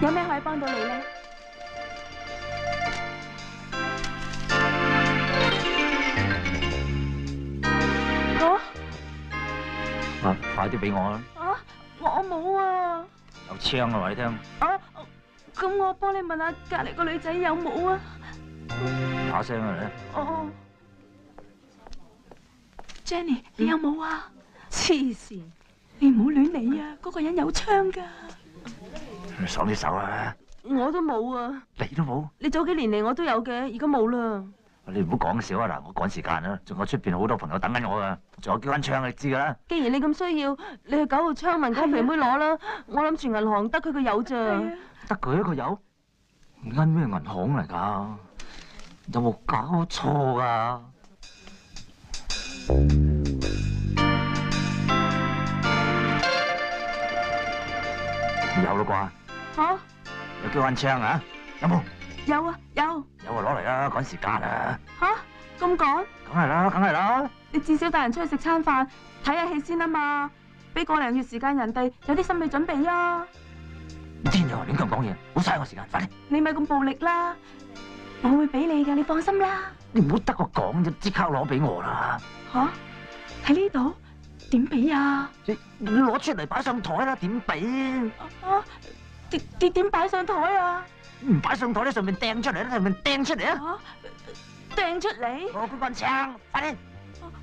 有咩可以幫到你咧？哥，快啲俾我啦！我冇啊！有槍啊，話你聽。咁我幫你問下隔離個女仔有冇啊？把聲啊哦，Jenny，你有冇啊？黐線！你唔好亂嚟啊！嗰個人有槍㗎。你爽啲手啊！我都冇啊！你都冇？你早幾年嚟我都有嘅，而家冇啦。你唔好講笑啊！嗱，我趕時間啊，仲有出邊好多朋友等緊我啊，仲有幾杆槍你知㗎啦。既然你咁需要，你去9號窗問嗰個肥妹攞啦。我諗全銀行得佢個有咋。得佢一個有？間咩銀行嚟㗎？有冇搞錯㗎？有啦啩？嚇？有幾杆槍啊？有冇？有啊，有。有啊，攞嚟啦，趕時間啊！嚇？咁趕？梗係啦，梗係啦。你至少帶人出去食餐飯，睇下戲先啊嘛！俾個零月時間人哋有啲心理準備啊！天又亂咁講嘢，好嘥我時間，快啲！你咪咁暴力啦！我會俾你㗎，你放心啦。你唔好得個講就即刻攞俾我啦！嚇？喺呢度點俾啊？你攞出嚟擺上台啦，點俾？點擺上台啊？唔擺上台咧，上面掟出嚟啦，上面掟出嚟啊！掟出嚟！攞嗰杆槍，快啲！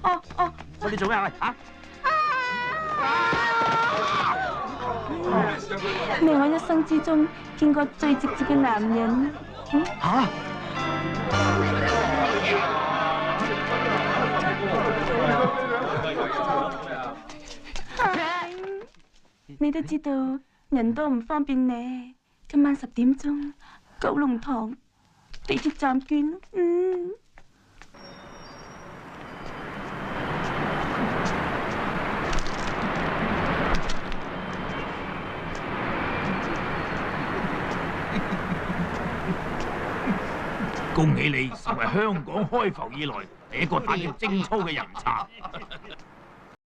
哦！你做咩啊？喂嚇！你係我一生之中見過最直接嘅男人。嚇！你都知道人多唔方便呢。今晚10點鐘，九龍塘地鐵站見。恭喜你成為香港開埠以來第一個打完貞操嘅人賊。